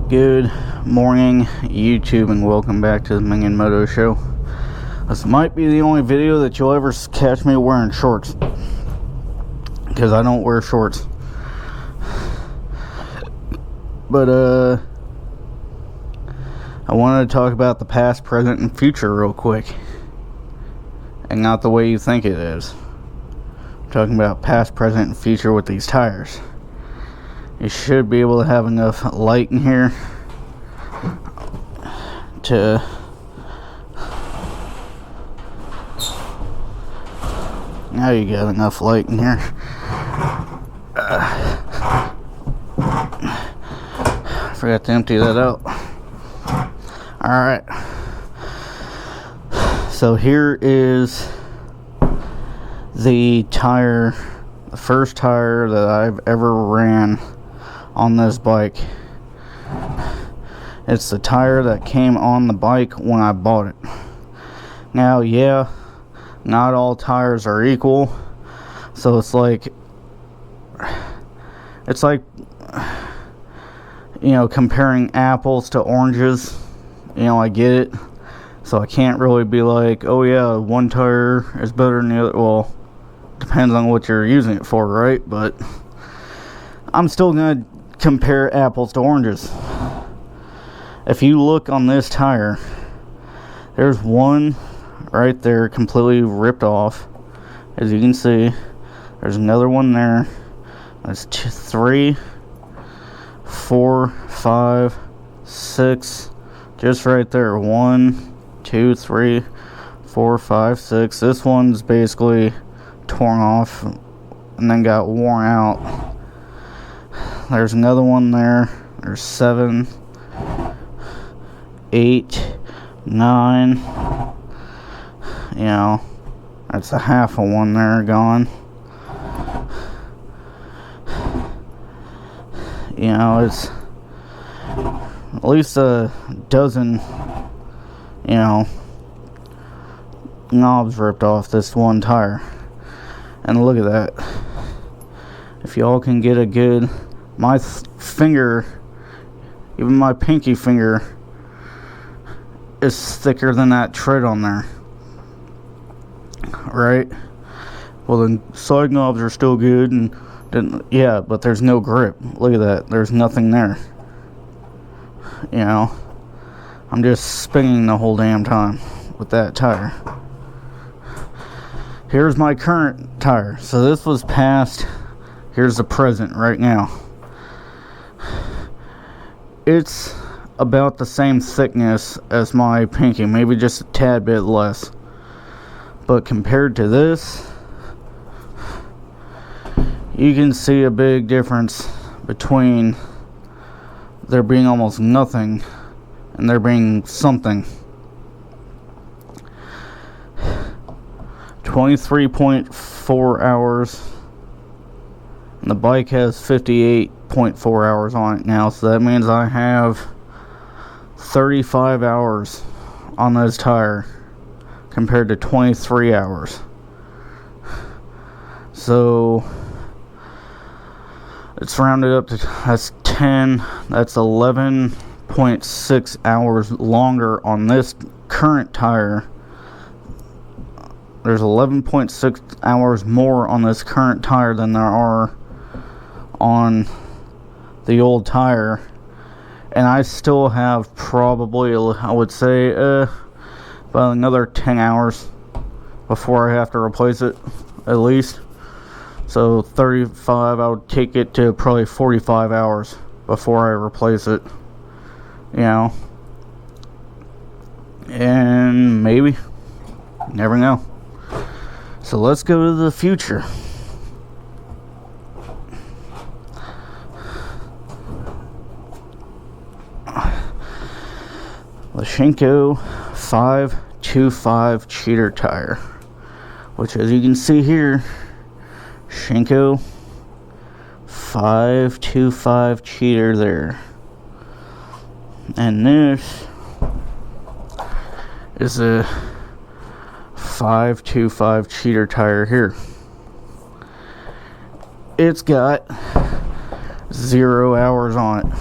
Good morning, YouTube, and welcome back to the Ming & Moto Show. This might be the only video that you'll ever catch me wearing shorts, because I don't wear shorts. But I wanted to talk about the past, present, and future real quick, and not the way you think it is. I'm talking about past, present, and future with these tires. You should be able to have enough light in here to now you got enough light in here. Forgot to empty that out. Alright, so here is the tire, the first tire that I've ever ran on this bike. It's the tire that came on the bike when I bought it. Now, yeah, not all tires are equal, so it's like you know, comparing apples to oranges. You know, I get it, so I can't really be like, oh yeah, one tire is better than the other. Well, depends on what you're using it for, right? But I'm still gonna compare apples to oranges. If you look on this tire, there's one right there completely ripped off, as you can see. There's another one there. That's 2, 3, 4, 5, 6, just right there. 1, 2, 3, 4, 5, 6. This one's basically torn off and then got worn out. There's another one there. There's 7, 8, 9. You know, that's a half of one there gone. You know, it's at least a dozen, you know, knobs ripped off this one tire. And look at that. If y'all can get a good, my finger, even my pinky finger, is thicker than that tread on there. Right? Well, the side knobs are still good, and then, yeah, but there's no grip. Look at that. There's nothing there. You know, I'm just spinning the whole damn time with that tire. Here's my current tire. So this was past. Here's the present right now. It's about the same thickness as my pinky, maybe just a tad bit less. But compared to this, you can see a big difference between there being almost nothing and there being something. 23.4 hours, and the bike has 58.4 hours on it now, so that means I have 35 hours on this tire compared to 23 hours. So it's rounded up to, that's 10, that's 11.6 hours longer on this current tire. There's 11.6 hours more on this current tire than there are on the old tire. And I still have probably, I would say, about another 10 hours before I have to replace it, at least. So 35, I would take it to probably 45 hours before I replace it. You know. And maybe. Never know. So let's go to the future. The Shinko 525 cheater tire, which, as you can see here, Shinko 525 cheater there. And this is a 525 cheater tire here. It's got 0 hours on it.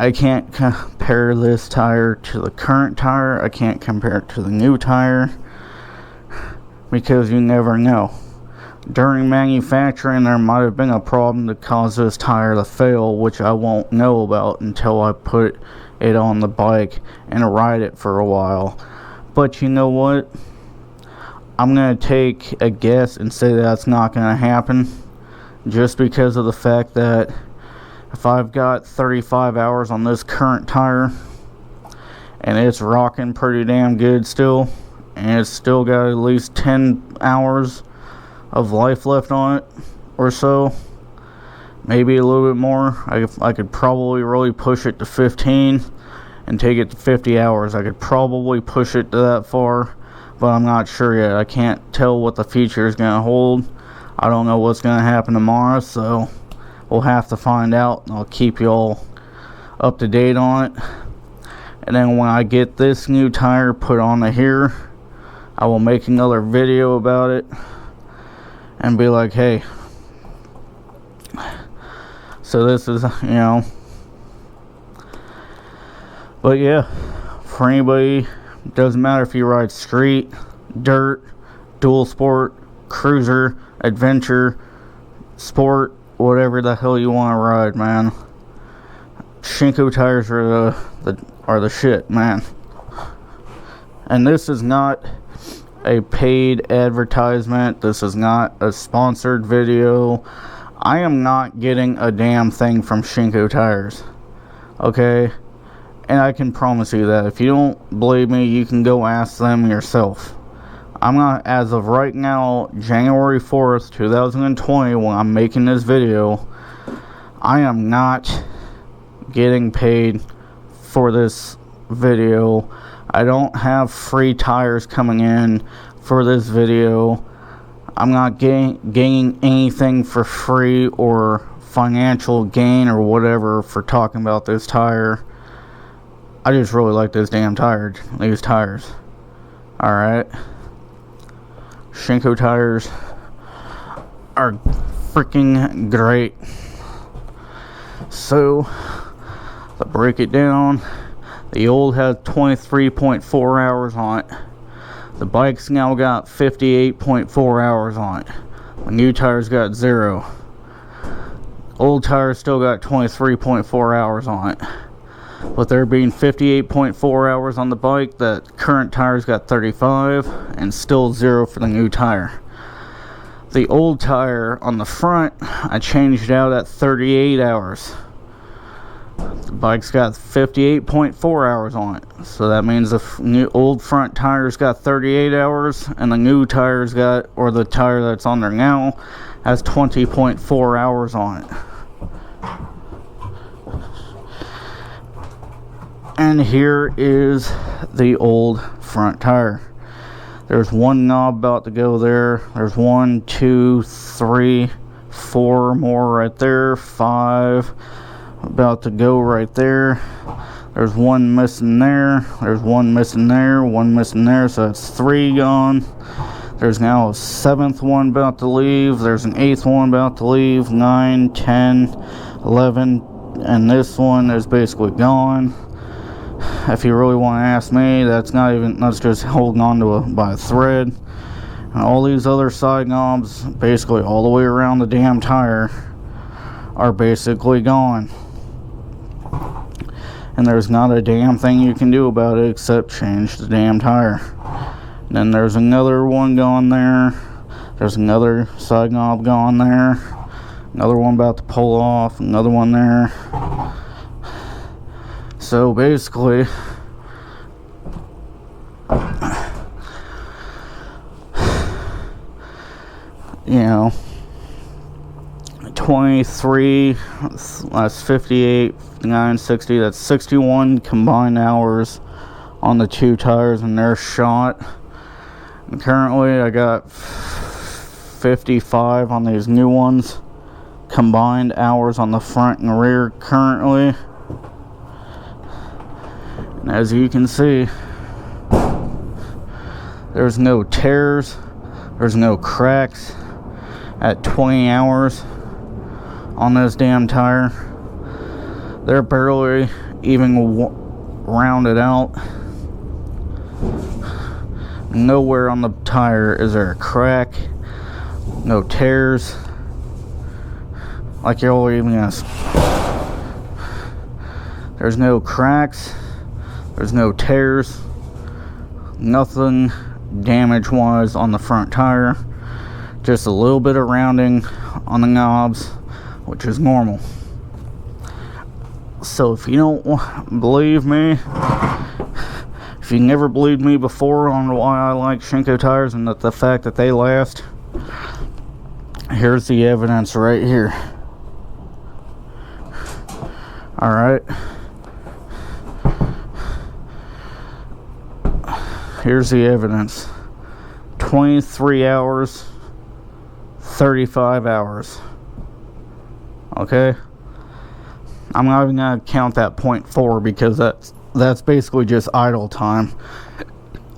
I can't compare this tire to the current tire. I can't compare it to the new tire, because you never know. During manufacturing, there might have been a problem that caused this tire to fail, which I won't know about until I put it on the bike and ride it for a while. But you know what? I'm going to take a guess and say that's not going to happen, just because of the fact that if I've got 35 hours on this current tire and it's rocking pretty damn good still, and it's still got at least 10 hours of life left on it or so, maybe a little bit more, I could probably really push it to 15 and take it to 50 hours. I could probably push it to that far, but I'm not sure yet. I can't tell what the future is going to hold. I don't know what's going to happen tomorrow, so we'll have to find out, and I'll keep you all up to date on it. And then when I get this new tire put onto here, I will make another video about it and be like, hey, so this is, you know. But yeah, for anybody, doesn't matter if you ride street, dirt, dual sport, cruiser, adventure, sport, whatever the hell you want to ride, man, Shinko tires are the shit, man. And this is not a paid advertisement. This is not a sponsored video. I am not getting a damn thing from Shinko tires, okay? And I can promise you that. If you don't believe me, you can go ask them yourself. I'm not, as of right now, January 4th, 2020, when I'm making this video, I am not getting paid for this video. I don't have free tires coming in for this video. I'm not gaining anything for free or financial gain or whatever for talking about this tire. I just really like this damn tire, these tires. Alright. Shinko tires are freaking great. So, to break it down, the old has 23.4 hours on it. The bike's now got 58.4 hours on it. The new tire's got 0. Old tire's still got 23.4 hours on it. With there being 58.4 hours on the bike, the current tire's got 35, and still 0 for the new tire. The old tire on the front, I changed out at 38 hours. The bike's got 58.4 hours on it, so that means the new old front tire's got 38 hours, and the new tire's got, or the tire that's on there now, has 20.4 hours on it. And here is the old front tire. There's one knob about to go there. There's 1, 2, 3, 4 more right there. 5 about to go right there. There's one missing there. There's one missing there. One missing there. So that's 3 gone. There's now a 7th one about to leave. There's an 8th one about to leave. 9, 10, 11. And this one is basically gone. If you really want to ask me, that's just holding on to by a thread. And all these other side knobs, basically all the way around the damn tire, are basically gone. And there's not a damn thing you can do about it except change the damn tire. And then there's another one gone there. There's another side knob gone there. Another one about to pull off. Another one there. So basically, you know, 23, that's 58, 59, 60, that's 61 combined hours on the 2 tires in their shot. And currently I got 55 on these new ones, combined hours on the front and rear currently. And as you can see, there's no tears, there's no cracks at 20 hours on this damn tire. There barely even rounded out. Nowhere on the tire is there a crack, no tears. Like you're even gonna. There's no cracks, there's no tears, nothing damage wise on the front tire. Just a little bit of rounding on the knobs, which is normal. So if you don't believe me, if you never believed me before on why I like Shinko tires and the fact that they last, here's the evidence right here. Alright. Here's the evidence. 23 hours, 35 hours. Okay? I'm not even going to count that 0.4 because that's basically just idle time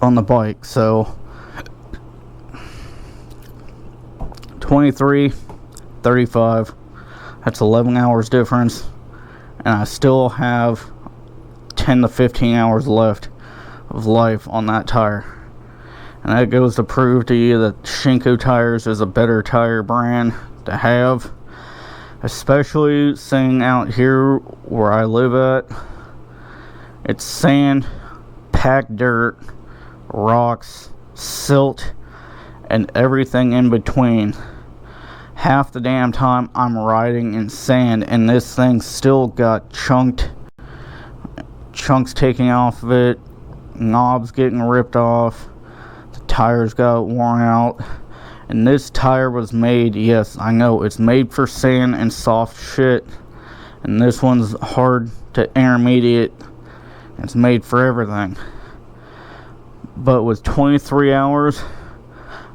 on the bike. So 23, 35, that's 11 hours difference, and I still have 10 to 15 hours left of life on that tire. And that goes to prove to you that Shinko tires is a better tire brand to have, especially seeing out here where I live at. It's sand, packed dirt, rocks, silt, and everything in between. Half the damn time I'm riding in sand, and this thing still got chunks taken off of it, knobs getting ripped off, the tires got worn out. And this tire was made, yes, I know, it's made for sand and soft shit, and this one's hard to intermediate. It's made for everything. But with 23 hours,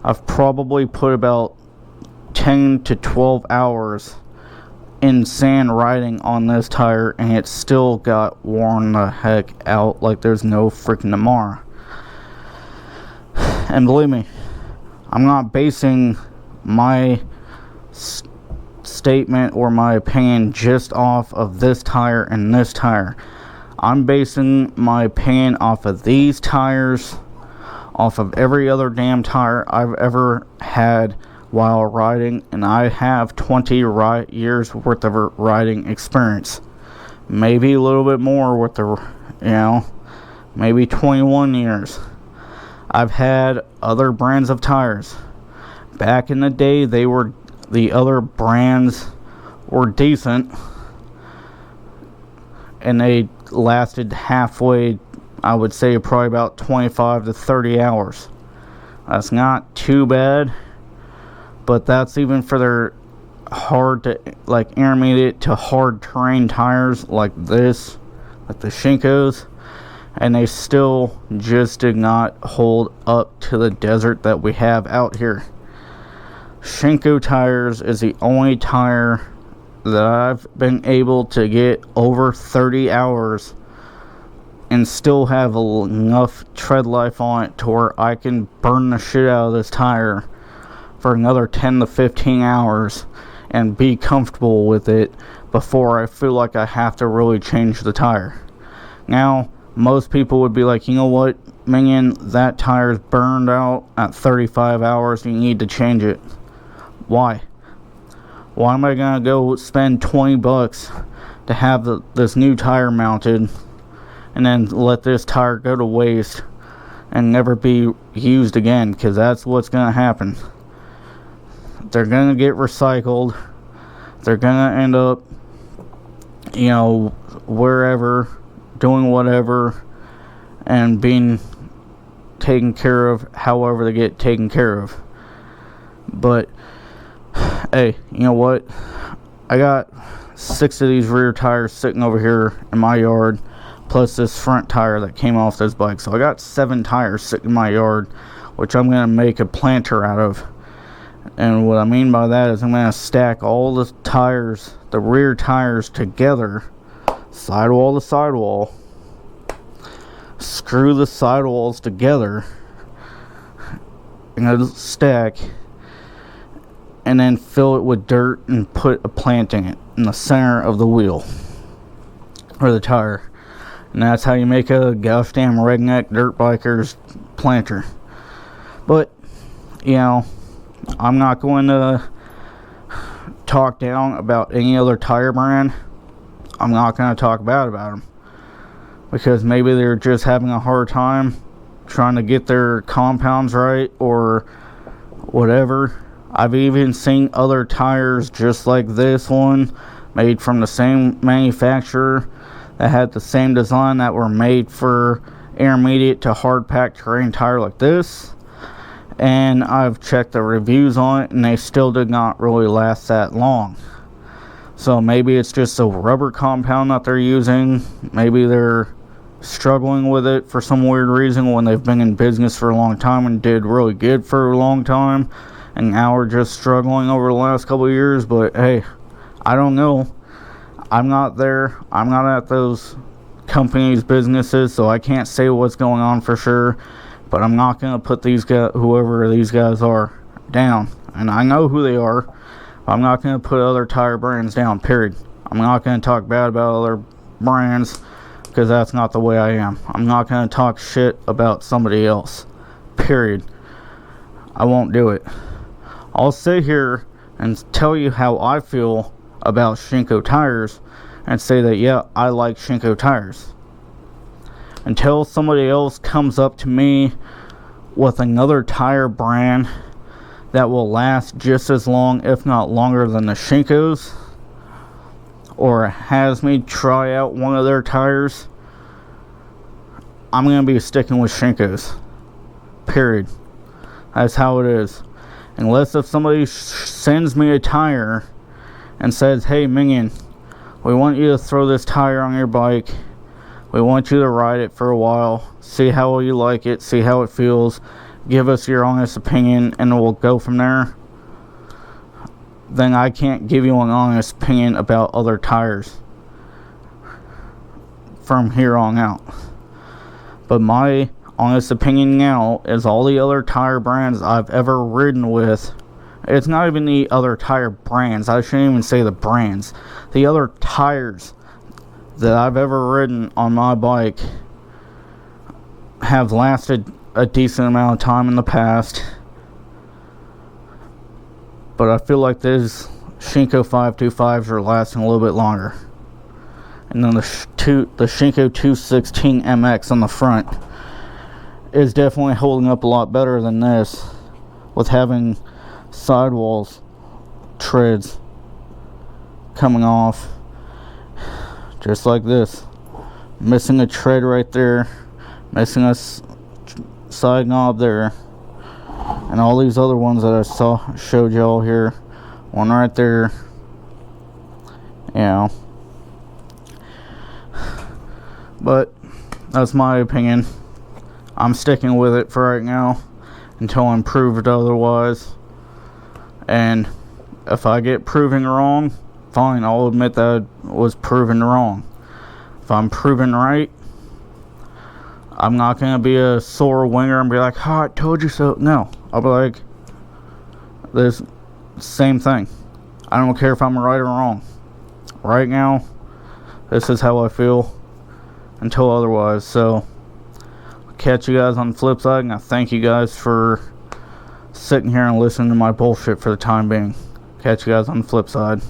I've probably put about 10 to 12 hours in sand riding on this tire, and it still got worn the heck out like there's no freaking tomorrow. And believe me, I'm not basing my statement or my opinion just off of this tire and this tire. I'm basing my opinion off of these tires, off of every other damn tire I've ever had while riding, and I have 20 years worth of riding experience. Maybe a little bit more with the, maybe 21 years. I've had other brands of tires. Back in the day, the other brands were decent, and they lasted halfway, I would say probably about 25 to 30 hours. That's not too bad, but that's even for their hard to, like, intermediate to hard terrain tires like this, like the Shinkos, and they still just did not hold up to the desert that we have out here. Shinko tires is the only tire that I've been able to get over 30 hours and still have enough tread life on it to where I can burn the shit out of this tire for another 10 to 15 hours and be comfortable with it before I feel like I have to really change the tire. Now, most people would be like, you know what, Minion, that tire's burned out at 35 hours, you need to change it. Why? Why am I gonna go spend 20 bucks to have this new tire mounted and then let this tire go to waste and never be used again? Because that's what's gonna happen. They're gonna get recycled. They're gonna end up, wherever, doing whatever, and being taken care of however they get taken care of. But hey, you know what? I got 6 of these rear tires sitting over here in my yard, plus this front tire that came off this bike. So I got 7 tires sitting in my yard, which I'm going to make a planter out of. And what I mean by that is I'm going to stack all the tires, the rear tires together, sidewall to sidewall, screw the sidewalls together in a stack, and then fill it with dirt and put a planting it in the center of the wheel or the tire. And that's how you make a gosh damn redneck dirt biker's planter. But, I'm not going to talk down about any other tire brand. I'm not going to talk bad about them. Because maybe they're just having a hard time trying to get their compounds right or whatever. I've even seen other tires just like this one, made from the same manufacturer, that had the same design, that were made for intermediate to hard pack terrain tire like this. And I've checked the reviews on it, and they still did not really last that long. So maybe it's just a rubber compound that they're using. Maybe they're struggling with it for some weird reason when they've been in business for a long time and did really good for a long time, and now we're just struggling over the last couple of years. But hey, I don't know. I'm not there. I'm not at those companies' businesses, so I can't say what's going on for sure. But I'm not going to put these guys, whoever these guys are, down. And I know who they are. I'm not going to put other tire brands down, period. I'm not going to talk bad about other brands, because that's not the way I am. I'm not going to talk shit about somebody else, period. I won't do it. I'll sit here and tell you how I feel about Shinko tires and say that, yeah, I like Shinko tires. Until somebody else comes up to me with another tire brand that will last just as long, if not longer, than the Shinkos, or has me try out one of their tires, I'm going to be sticking with Shinkos. Period. That's how it is. Unless if somebody sends me a tire and says, hey Minion, we want you to throw this tire on your bike. We want you to ride it for a while. See how you like it. See how it feels. Give us your honest opinion, and we'll go from there. Then I can't give you an honest opinion about other tires from here on out. But my honest opinion now is all the other tire brands I've ever ridden with, it's not even the other tire brands, I shouldn't even say the brands, the other tires that I've ever ridden on my bike have lasted a decent amount of time in the past. But I feel like these Shinko 525s are lasting a little bit longer. And then the Shinko 216 MX on the front is definitely holding up a lot better than this, with having sidewalls treads coming off just like this, missing a tread right there, missing a side knob there, and all these other ones that I showed y'all here, one right there, but that's my opinion. I'm sticking with it for right now until I'm proved otherwise. And if I get proven wrong, fine, I'll admit that I was proven wrong. If I'm proven right, I'm not going to be a sore winger and be like, oh, I told you so. No, I'll be like, this same thing. I don't care if I'm right or wrong. Right now, this is how I feel until otherwise. So, catch you guys on the flip side, and I thank you guys for sitting here and listening to my bullshit for the time being. Catch you guys on the flip side.